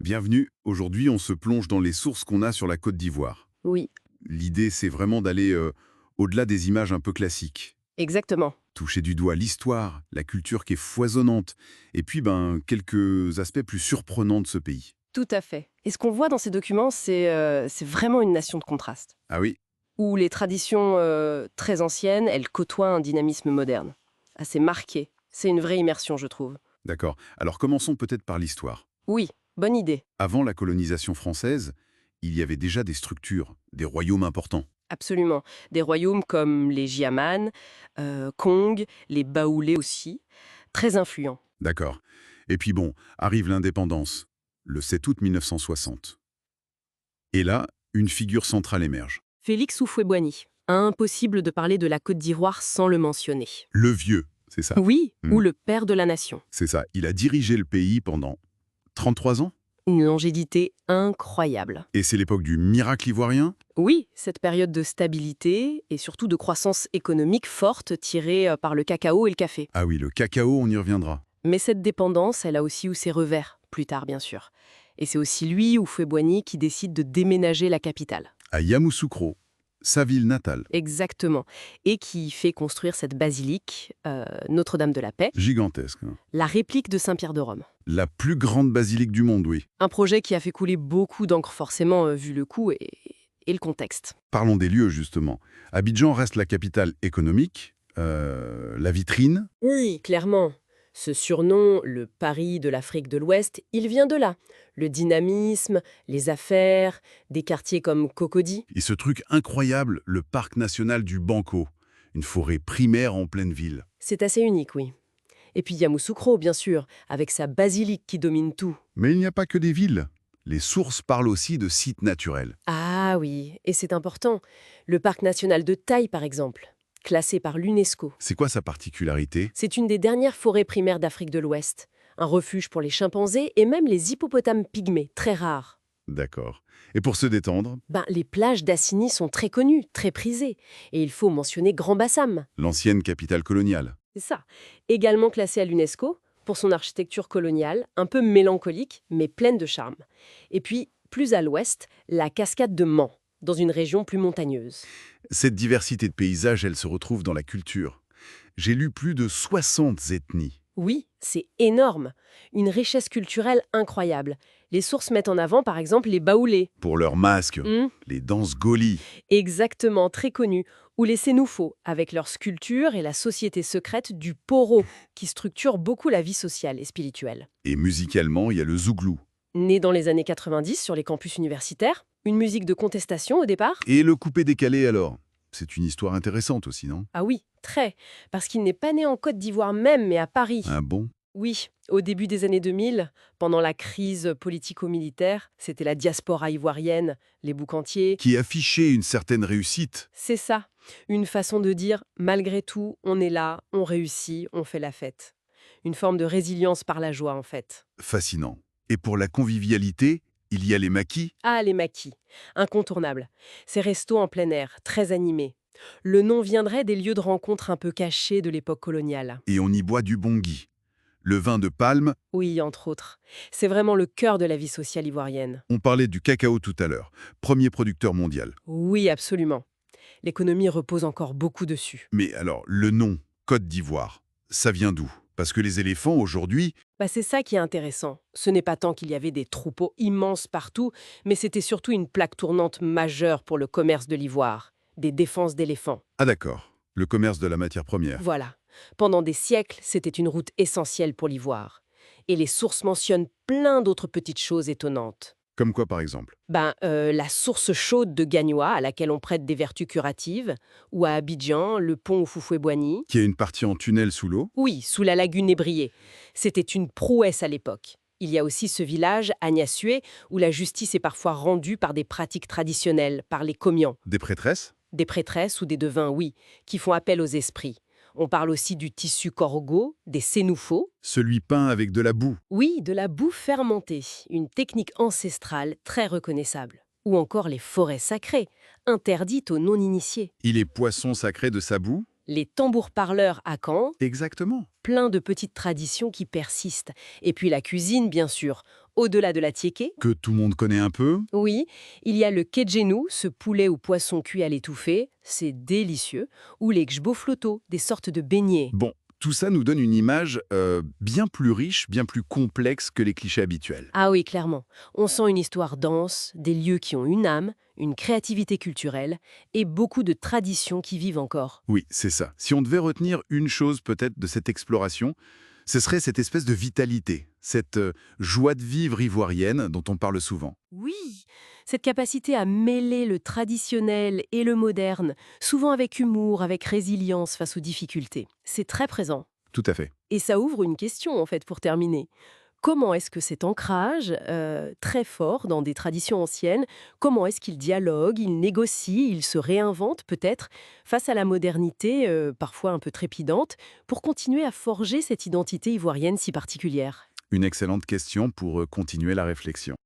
Bienvenue, aujourd'hui on se plonge dans les sources qu'on a sur la Côte d'Ivoire. Oui, L'idée c'est vraiment d'aller au-delà des images un peu classiques. exactement. Toucher du doigt l'histoire, la culture qui est foisonnante, et puis quelques aspects plus surprenants de ce pays. Tout à fait. Et ce qu'on voit dans ces documents, c'est vraiment une nation de contraste, Ah oui, où les traditions très anciennes, elles côtoient un dynamisme moderne, assez marqué. C'est une vraie immersion, je trouve. d'accord. Alors commençons peut-être par l'histoire. Oui, bonne idée, Avant la colonisation française, il y avait déjà des structures, des royaumes importants. absolument. Des royaumes comme les Jiaman, Kong, les Baoulés aussi, très influents. D'accord. Et puis arrive l'indépendance, le 7 août 1960. Et là, une figure centrale émerge. Félix Houphouët-Boigny. Impossible de parler de la Côte d'Ivoire sans le mentionner. Le vieux, c'est ça. Oui, Hmm. ou le père de la nation. C'est ça. Il a dirigé le pays pendant 33 ans. Une longévité incroyable. Et c'est l'époque du miracle ivoirien. Oui, cette période de stabilité et surtout de croissance économique forte tirée par le cacao et le café. Ah oui, le cacao, on y reviendra. Mais cette dépendance, elle a aussi eu ses revers, plus tard bien sûr. Et c'est aussi lui, Houphouët-Boigny, qui décide de déménager la capitale. À Yamoussoukro, sa ville natale. Exactement. Et qui fait construire cette basilique, Notre-Dame de la Paix, Gigantesque, hein. la réplique de Saint-Pierre de Rome. La plus grande basilique du monde, oui. Un projet qui a fait couler beaucoup d'encre forcément, vu le coût et le contexte. Parlons des lieux, justement. Abidjan reste la capitale économique, la vitrine. Oui, clairement. Ce surnom, le Paris de l'Afrique de l'Ouest, il vient de là. Le dynamisme, les affaires, des quartiers comme Cocody. Et ce truc incroyable, le parc national du Banco. Une forêt primaire en pleine ville. C'est assez unique, oui. Et puis Yamoussoukro, bien sûr, avec sa basilique qui domine tout. Mais il n'y a pas que des villes. Les sources parlent aussi de sites naturels. Ah oui, et c'est important. Le parc national de Taï, par exemple, classé par l'UNESCO. C'est quoi sa particularité? C'est une des dernières forêts primaires d'Afrique de l'Ouest. Un refuge pour les chimpanzés et même les hippopotames pygmées, très rares. D'accord. Et pour se détendre, Les plages d'Assini sont très connues, très prisées. Et il faut mentionner Grand Bassam. l'ancienne capitale coloniale. C'est ça. Également classé à l'UNESCO pour son architecture coloniale, un peu mélancolique, mais pleine de charme. Et puis, plus à l'ouest, la cascade de Man, dans une région plus montagneuse. Cette diversité de paysages, elle se retrouve dans la culture. J'ai lu plus de 60 ethnies. Oui, c'est énorme. Une richesse culturelle incroyable. Les sources mettent en avant, par exemple, les baoulés. Pour leurs masques, les danses goli. Exactement, très connus. Ou les sénoufos, avec leur sculpture et la société secrète du poro, qui structure beaucoup la vie sociale et spirituelle. Et musicalement, il y a le zouglou. Né dans les années 90 sur les campus universitaires, une musique de contestation au départ. Et le coupé-décalé alors? C'est une histoire intéressante aussi, non? Ah oui, très, parce qu'il n'est pas né en Côte d'Ivoire même, mais à Paris. Ah bon? Oui, au début des années 2000, pendant la crise politico-militaire, c'était la diaspora ivoirienne, les boucantiers. Qui affichait une certaine réussite. C'est ça, une façon de dire, malgré tout, on est là, on réussit, on fait la fête. Une forme de résilience par la joie, en fait. Fascinant. Et pour la convivialité, il y a les maquis. Ah, les maquis, incontournables. Ces restos en plein air, très animés. Le nom viendrait des lieux de rencontre un peu cachés de l'époque coloniale. Et on y boit du bongui. Le vin de palme, Oui, entre autres. C'est vraiment le cœur de la vie sociale ivoirienne. on parlait du cacao tout à l'heure, premier producteur mondial. Oui, absolument. L'économie repose encore beaucoup dessus. Mais alors, le nom, Côte d'Ivoire, ça vient d'où? Parce que les éléphants, aujourd'hui, C'est ça qui est intéressant. Ce n'est pas tant qu'il y avait des troupeaux immenses partout, mais c'était surtout une plaque tournante majeure pour le commerce de l'ivoire, des défenses d'éléphants. ah d'accord, le commerce de la matière première. Voilà. Pendant des siècles, c'était une route essentielle pour l'ivoire. Et les sources mentionnent plein d'autres petites choses étonnantes. Comme quoi, par exemple? La source chaude de Gagnoa, à laquelle on prête des vertus curatives, ou à Abidjan, le pont Houphouët-Boigny. Qui a une partie en tunnel sous l'eau? Oui, sous la lagune ébriée. C'était une prouesse à l'époque. Il y a aussi ce village, Agnassué, où la justice est parfois rendue par des pratiques traditionnelles, par les comians. Des prêtresses? Des prêtresses ou des devins, oui, qui font appel aux esprits. On parle aussi du tissu corgo, des sénoufos. Celui peint avec de la boue. Oui, de la boue fermentée, une technique ancestrale très reconnaissable. Ou encore les forêts sacrées, interdites aux non-initiés. Il est poisson sacré de sa boue? Les tambours-parleurs à Caen, Exactement. plein de petites traditions qui persistent. Et puis la cuisine, bien sûr, Au-delà de la tiéké, Que tout le monde connaît un peu. oui, il y a le kedjenou, ce poulet ou poisson cuit à l'étouffée, c'est délicieux, ou les gbofloto, des sortes de beignets. Bon, tout ça nous donne une image bien plus riche, bien plus complexe que les clichés habituels. Ah oui, clairement. On sent une histoire dense, des lieux qui ont une âme, une créativité culturelle et beaucoup de traditions qui vivent encore. Oui, c'est ça. Si on devait retenir une chose peut-être de cette exploration, ce serait cette espèce de vitalité, cette joie de vivre ivoirienne dont on parle souvent. Oui, cette capacité à mêler le traditionnel et le moderne, souvent avec humour, avec résilience face aux difficultés. C'est très présent. Tout à fait. Et ça ouvre une question, en fait, pour terminer. Comment est-ce que cet ancrage, très fort dans des traditions anciennes, comment est-ce qu'il dialogue, il négocie, il se réinvente peut-être face à la modernité, parfois un peu trépidante, pour continuer à forger cette identité ivoirienne si particulière? Une excellente question pour continuer la réflexion.